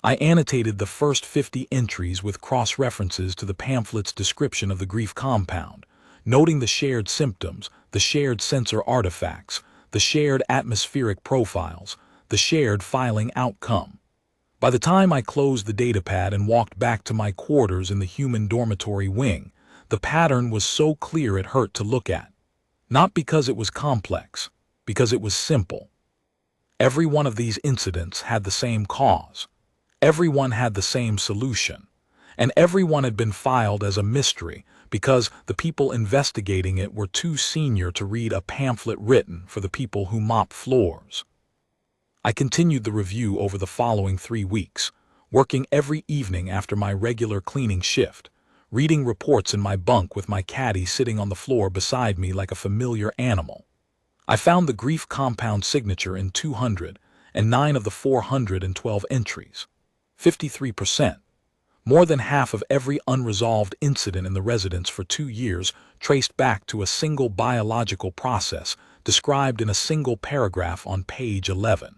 I annotated the first 50 entries with cross-references to the pamphlet's description of the grief compound, noting the shared symptoms, the shared sensor artifacts, the shared atmospheric profiles, the shared filing outcome. By the time I closed the datapad and walked back to my quarters in the human dormitory wing, the pattern was so clear it hurt to look at. Not because it was complex, because it was simple. Every one of these incidents had the same cause. Everyone had the same solution. and everyone had been filed as a mystery because the people investigating it were too senior to read a pamphlet written for the people who mop floors. I continued the review over the following 3 weeks, working every evening after my regular cleaning shift, reading reports in my bunk with my caddy sitting on the floor beside me like a familiar animal. I found the grief compound signature in 209 of the 412 entries. 53%. More than half of every unresolved incident in the residence for 2 years traced back to a single biological process described in a single paragraph on page 11.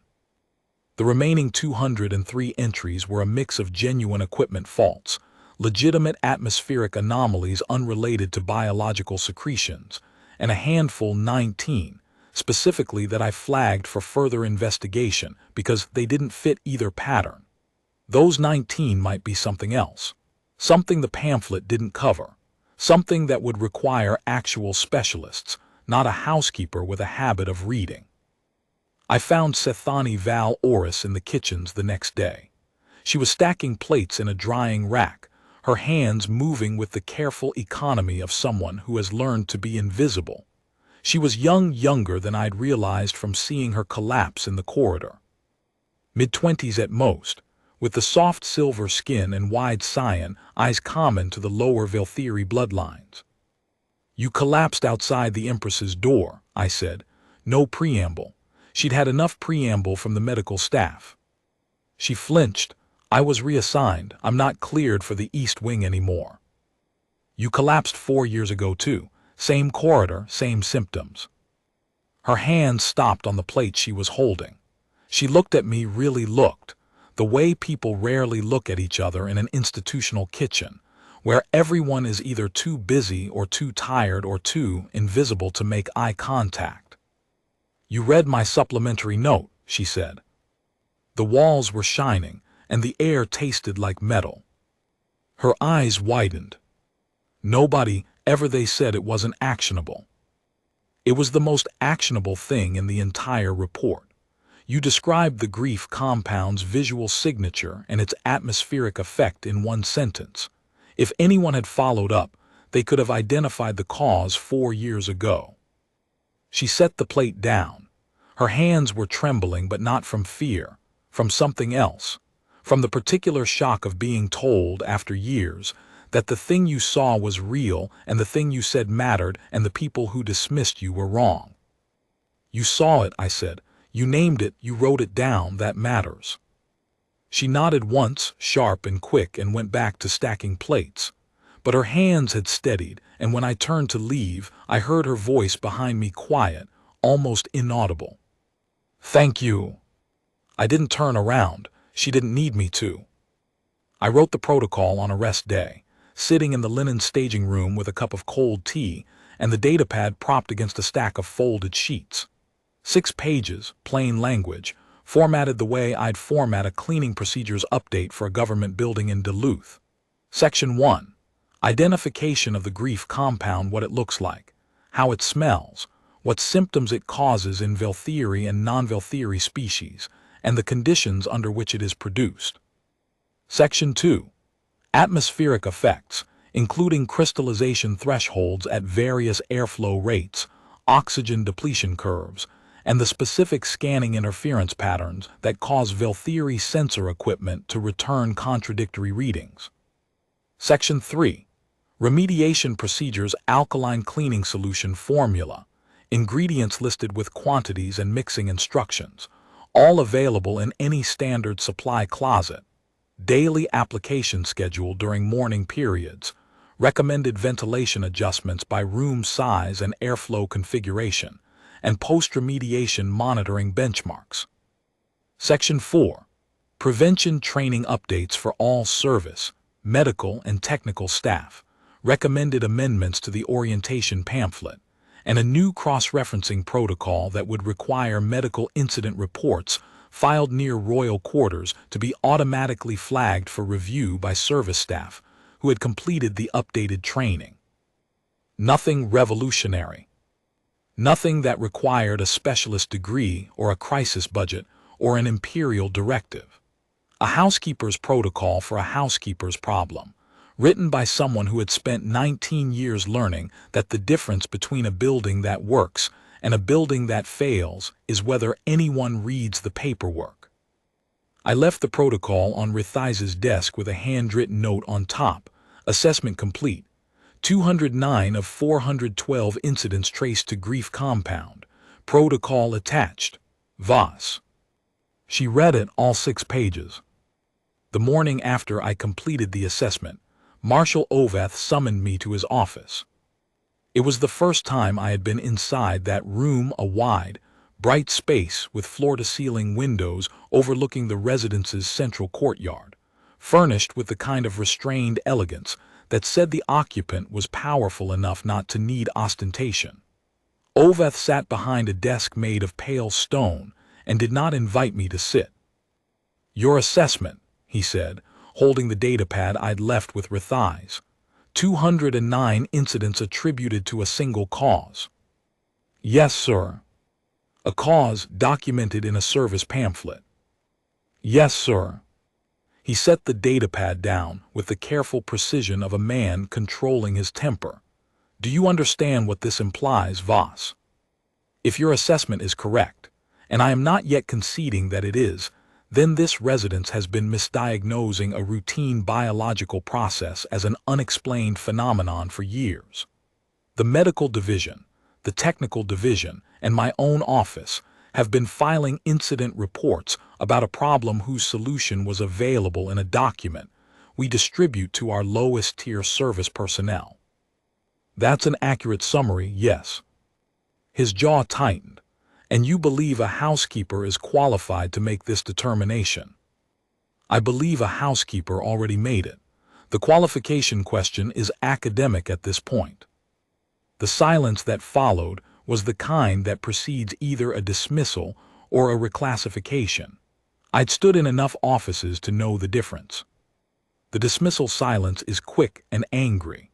The remaining 203 entries were a mix of genuine equipment faults, legitimate atmospheric anomalies unrelated to biological secretions, and a handful 19, specifically that I flagged for further investigation because they didn't fit either pattern. Those 19 might be something else, something the pamphlet didn't cover, something that would require actual specialists, not a housekeeper with a habit of reading. I found Sethani Val Oris in the kitchens the next day. She was stacking plates in a drying rack, her hands moving with the careful economy of someone who has learned to be invisible. She was younger than I'd realized from seeing her collapse in the corridor. Mid-20s at most, with the soft silver skin and wide cyan eyes common to the lower Velthiri bloodlines. "You collapsed outside the Empress's door," I said. No preamble. She'd had enough preamble from the medical staff. She flinched. "I was reassigned. I'm not cleared for the East Wing anymore." "You collapsed 4 years ago too. Same corridor, same symptoms." Her hand stopped on the plate she was holding. She looked at me, really looked, the way people rarely look at each other in an institutional kitchen, where everyone is either too busy or too tired or too invisible to make eye contact. "You read my supplementary note," she said. The walls were shining, and the air tasted like metal. Her eyes widened. "Nobody ever they said it wasn't actionable." It was the most actionable thing in the entire report. You described the grief compound's visual signature and its atmospheric effect in one sentence. If anyone had followed up, they could have identified the cause 4 years ago. She set the plate down. Her hands were trembling, but not from fear, from something else, from the particular shock of being told after years that the thing you saw was real and the thing you said mattered and the people who dismissed you were wrong. "You saw it," I said. "You named it, you wrote it down, that matters." She nodded once, sharp and quick, and went back to stacking plates. But her hands had steadied, and when I turned to leave, I heard her voice behind me, quiet, almost inaudible. "Thank you." I didn't turn around. She didn't need me to. I wrote the protocol on a rest day, sitting in the linen staging room with a cup of cold tea and the datapad propped against a stack of folded sheets. 6 pages, plain language, formatted the way I'd format a cleaning procedures update for a government building in Duluth. Section 1. Identification of the grief compound, what it looks like, how it smells, what symptoms it causes in Velthiri and non-Velthiri species, and the conditions under which it is produced. Section 2. Atmospheric effects, including crystallization thresholds at various airflow rates, oxygen depletion curves, and the specific scanning interference patterns that cause Velthiri sensor equipment to return contradictory readings. Section 3. Remediation procedures, alkaline cleaning solution formula, ingredients listed with quantities and mixing instructions, all available in any standard supply closet, daily application schedule during mourning periods, recommended ventilation adjustments by room size and airflow configuration, and post-remediation monitoring benchmarks. Section 4. Prevention training updates for all service, medical, and technical staff, recommended amendments to the orientation pamphlet, and a new cross-referencing protocol that would require medical incident reports filed near royal quarters to be automatically flagged for review by service staff who had completed the updated training. Nothing revolutionary. Nothing that required a specialist degree or a crisis budget or an imperial directive. A housekeeper's protocol for a housekeeper's problem, written by someone who had spent 19 years learning that the difference between a building that works and a building that fails is whether anyone reads the paperwork. I left the protocol on Rithiza's desk with a handwritten note on top. Assessment complete. 209 of 412 incidents traced to grief compound. Protocol attached. Voss. She read it, all 6 pages. The morning after I completed the assessment, Marshal Oveth summoned me to his office. It was the first time I had been inside that room, a wide, bright space with floor-to-ceiling windows overlooking the residence's central courtyard, furnished with the kind of restrained elegance that said the occupant was powerful enough not to need ostentation. Oveth sat behind a desk made of pale stone and did not invite me to sit. "Your assessment," he said, holding the datapad I'd left with Rithiza. 209 incidents attributed to a single cause. "Yes, sir." "A cause documented in a service pamphlet." "Yes, sir." He set the datapad down with the careful precision of a man controlling his temper. "Do you understand what this implies, Voss? If your assessment is correct, and I am not yet conceding that it is, then this residence has been misdiagnosing a routine biological process as an unexplained phenomenon for years. The medical division, the technical division, and my own office have been filing incident reports about a problem whose solution was available in a document we distribute to our lowest-tier service personnel." "That's an accurate summary, yes." His jaw tightened. "And you believe a housekeeper is qualified to make this determination?" "I believe a housekeeper already made it. The qualification question is academic at this point." The silence that followed was the kind that precedes either a dismissal or a reclassification. I'd stood in enough offices to know the difference. The dismissal silence is quick and angry.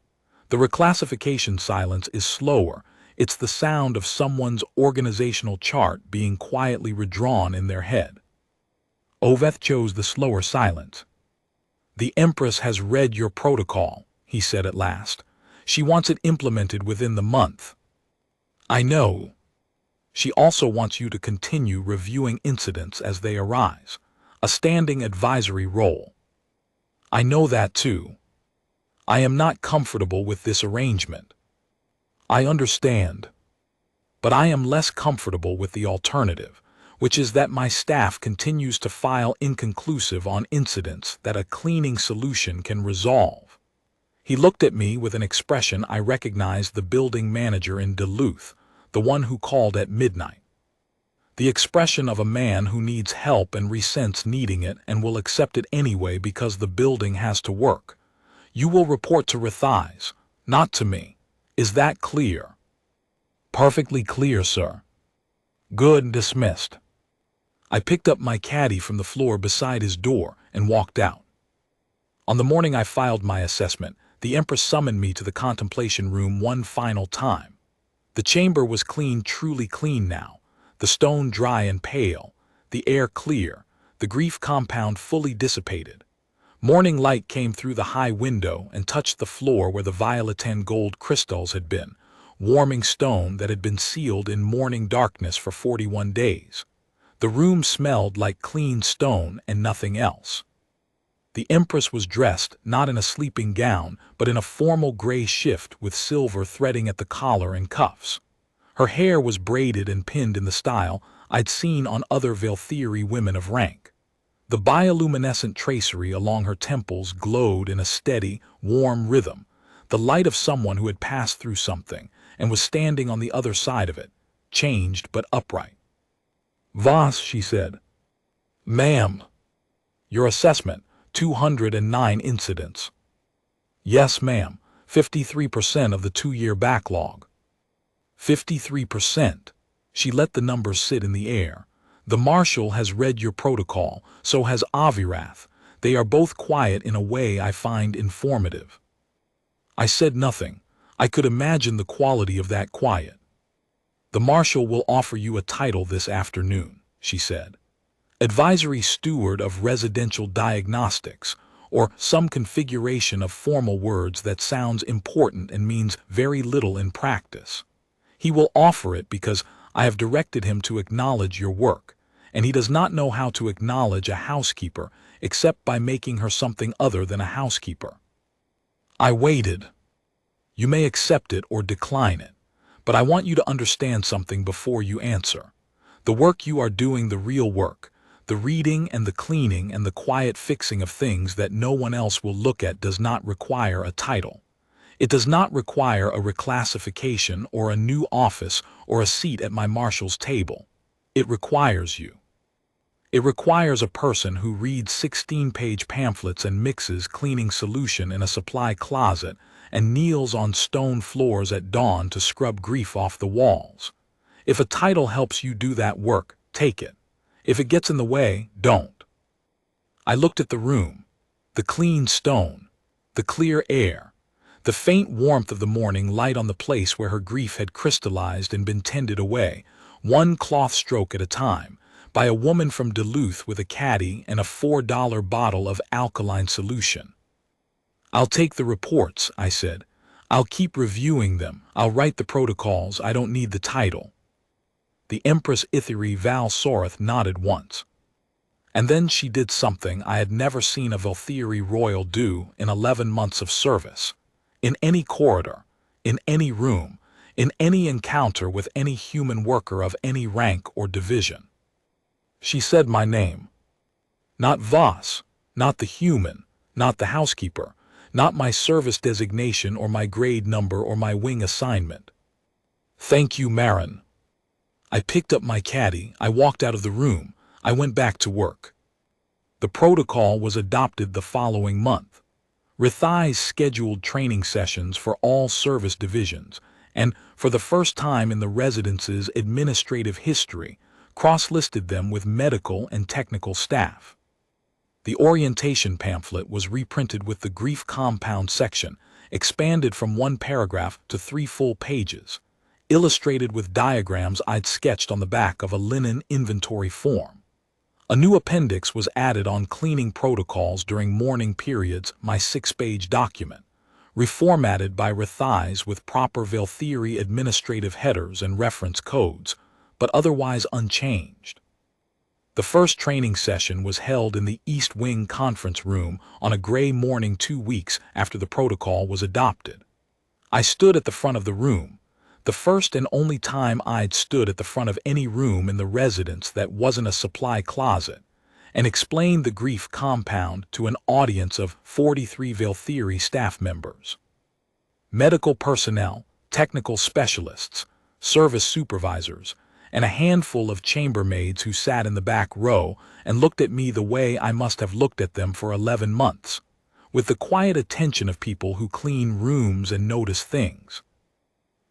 The reclassification silence is slower. It's the sound of someone's organizational chart being quietly redrawn in their head. Oveth chose the slower silence. "The Empress has read your protocol," he said at last. "She wants it implemented within the month." "I know. She also wants you to continue reviewing incidents as they arise, a standing advisory role." "I know that too. I am not comfortable with this arrangement." "I understand. But I am less comfortable with the alternative, which is that my staff continues to file inconclusive on incidents that a cleaning solution can resolve." He looked at me with an expression I recognized the building manager in Duluth, the one who called at midnight. The expression of a man who needs help and resents needing it and will accept it anyway because the building has to work. "You will report to Rithiza, not to me. Is that clear?" "Perfectly clear, sir." "Good, dismissed." I picked up my caddy from the floor beside his door and walked out. On the morning I filed my assessment, the Empress summoned me to the contemplation room one final time. The chamber was clean, truly clean now, the stone dry and pale, the air clear, the grief compound fully dissipated. Morning light came through the high window and touched the floor where the violetin gold crystals had been, warming stone that had been sealed in mourning darkness for 41 days. The room smelled like clean stone and nothing else. The Empress was dressed not in a sleeping gown, but in a formal gray shift with silver threading at the collar and cuffs. Her hair was braided and pinned in the style I'd seen on other Velthiri women of rank. The bioluminescent tracery along her temples glowed in a steady, warm rhythm, the light of someone who had passed through something and was standing on the other side of it, changed but upright. "Voss," she said. "Ma'am." "Your assessment, 209 incidents." "Yes, ma'am, 53% of the 2-year backlog." 53%. She let the numbers sit in the air. "The Marshal has read your protocol, so has Avirath. They are both quiet in a way I find informative." I said nothing. I could imagine the quality of that quiet. "The Marshal will offer you a title this afternoon," she said. "Advisory Steward of Residential Diagnostics, or some configuration of formal words that sounds important and means very little in practice. He will offer it because I have directed him to acknowledge your work, and he does not know how to acknowledge a housekeeper except by making her something other than a housekeeper. I waited. You may accept it or decline it, but I want you to understand something before you answer. The work you are doing, the real work, the reading and the cleaning and the quiet fixing of things that no one else will look at, does not require a title. It does not require a reclassification or a new office or a seat at my marshal's table. It requires you. It requires a person who reads 16-page pamphlets and mixes cleaning solution in a supply closet and kneels on stone floors at dawn to scrub grief off the walls. If a title helps you do that work, take it. If it gets in the way, don't. I looked at the room, the clean stone, the clear air, the faint warmth of the morning light on the place where her grief had crystallized and been tended away, one cloth stroke at a time, by a woman from Duluth with a caddy and a $4 bottle of alkaline solution. I'll take the reports, I said. I'll keep reviewing them. I'll write the protocols. I don't need the title. The Empress Ithiri Val Sorath nodded once. And then she did something I had never seen a Valthiri royal do in 11 months of service. In any corridor, in any room, in any encounter with any human worker of any rank or division. She said my name. Not Voss, not the human, not the housekeeper, not my service designation or my grade number or my wing assignment. Thank you, Marin. I picked up my caddy, I walked out of the room, I went back to work. The protocol was adopted the following month. Rithai's scheduled training sessions for all service divisions, and for the first time in the residence's administrative history, cross-listed them with medical and technical staff. The orientation pamphlet was reprinted with the grief compound section, expanded from 1 paragraph to 3 full pages, illustrated with diagrams I'd sketched on the back of a linen inventory form. A new appendix was added on cleaning protocols during mourning periods, my 6-page document, reformatted by Rithais with proper Valthiri administrative headers and reference codes, but otherwise unchanged. The first training session was held in the East Wing conference room on a gray morning 2 weeks after the protocol was adopted. I stood at the front of the room, the first and only time I'd stood at the front of any room in the residence that wasn't a supply closet, and explained the grief compound to an audience of 43 Valthiri staff members. Medical personnel, technical specialists, service supervisors, and a handful of chambermaids who sat in the back row and looked at me the way I must have looked at them for 11 months, with the quiet attention of people who clean rooms and notice things.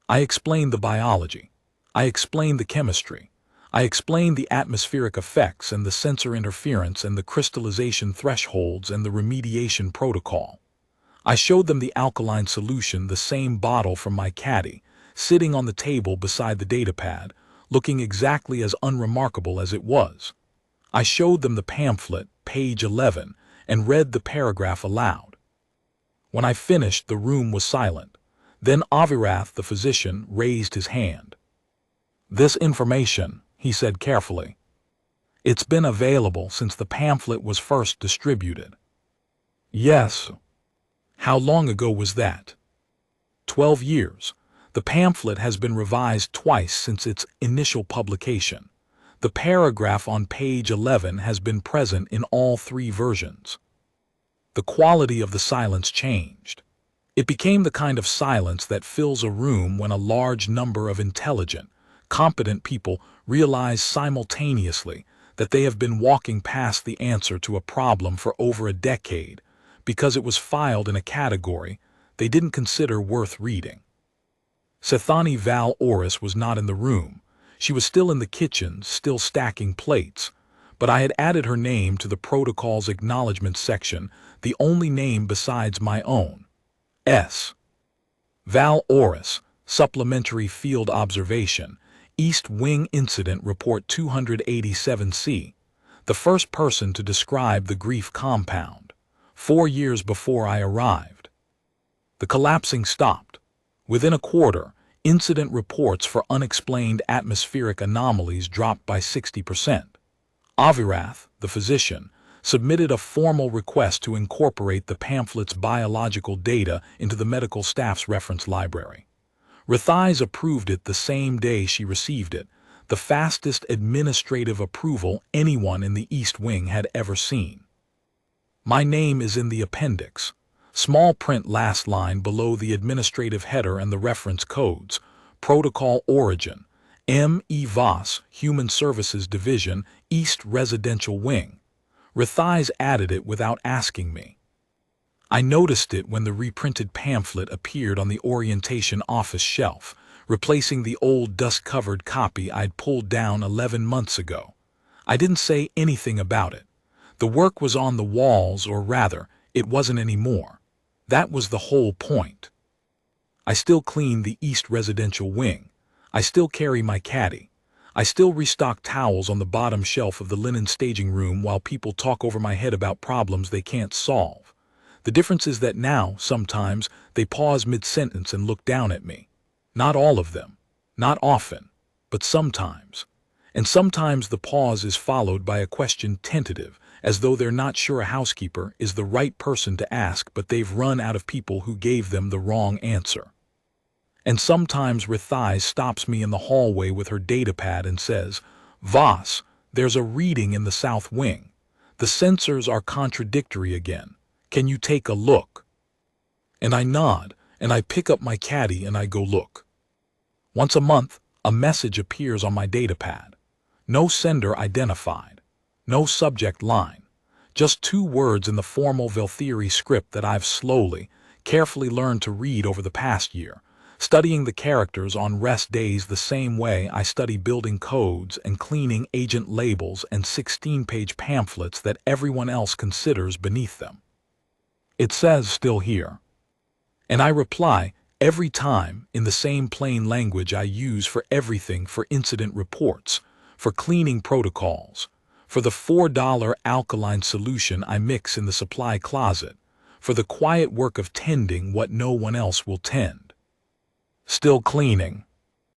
I explained the biology. I explained the chemistry. I explained the atmospheric effects and the sensor interference and the crystallization thresholds and the remediation protocol. I showed them the alkaline solution, the same bottle from my caddy, sitting on the table beside the datapad, looking exactly as unremarkable as it was. I showed them the pamphlet, page 11, and read the paragraph aloud. When I finished, the room was silent. Then Avirath, the physician, raised his hand. This information, he said carefully. It's been available since the pamphlet was first distributed. Yes. How long ago was that? 12 years. The pamphlet has been revised twice since its initial publication. The paragraph on page 11 has been present in all 3 versions. The quality of the silence changed. It became the kind of silence that fills a room when a large number of intelligent, competent people realize simultaneously that they have been walking past the answer to a problem for over a decade because it was filed in a category they didn't consider worth reading. Sethani Val Oris was not in the room. She was still in the kitchen, still stacking plates, but I had added her name to the protocol's acknowledgement section, the only name besides my own. S. Val Oris, Supplementary Field Observation, East Wing Incident Report 287C, the first person to describe the grief compound, 4 years before I arrived. The collapsing stopped. Within a quarter, incident reports for unexplained atmospheric anomalies dropped by 60%. Avirath, the physician, submitted a formal request to incorporate the pamphlet's biological data into the medical staff's reference library. Rithais approved it the same day she received it, the fastest administrative approval anyone in the East Wing had ever seen. My name is in the appendix. Small print last line below the administrative header and the reference codes. Protocol Origin. M.E. Voss, Human Services Division, East Residential Wing. Rithais added it without asking me. I noticed it when the reprinted pamphlet appeared on the orientation office shelf, replacing the old dust-covered copy I'd pulled down 11 months ago. I didn't say anything about it. The work was on the walls, or rather, it wasn't anymore. That was the whole point. I still clean the East Residential Wing. I still carry my caddy. I still restock towels on the bottom shelf of the linen staging room while people talk over my head about problems they can't solve. The difference is that now, sometimes, they pause mid-sentence and look down at me. Not all of them. Not often. But sometimes. And sometimes the pause is followed by a question tentative, as though they're not sure a housekeeper is the right person to ask, but they've run out of people who gave them the wrong answer. And sometimes Rithais stops me in the hallway with her datapad and says, "Voss, there's a reading in the South Wing. The sensors are contradictory again. Can you take a look?" And I nod, and I pick up my caddy and I go look. Once a month, a message appears on my datapad. No sender identified. No subject line. Just 2 words in the formal Velthiri script that I've slowly, carefully learned to read over the past year, studying the characters on rest days the same way I study building codes and cleaning agent labels and 16-page pamphlets that everyone else considers beneath them. It says still here. And I reply every time in the same plain language I use for everything, for incident reports, for cleaning protocols, for the $4 alkaline solution I mix in the supply closet, for the quiet work of tending what no one else will tend. Still cleaning.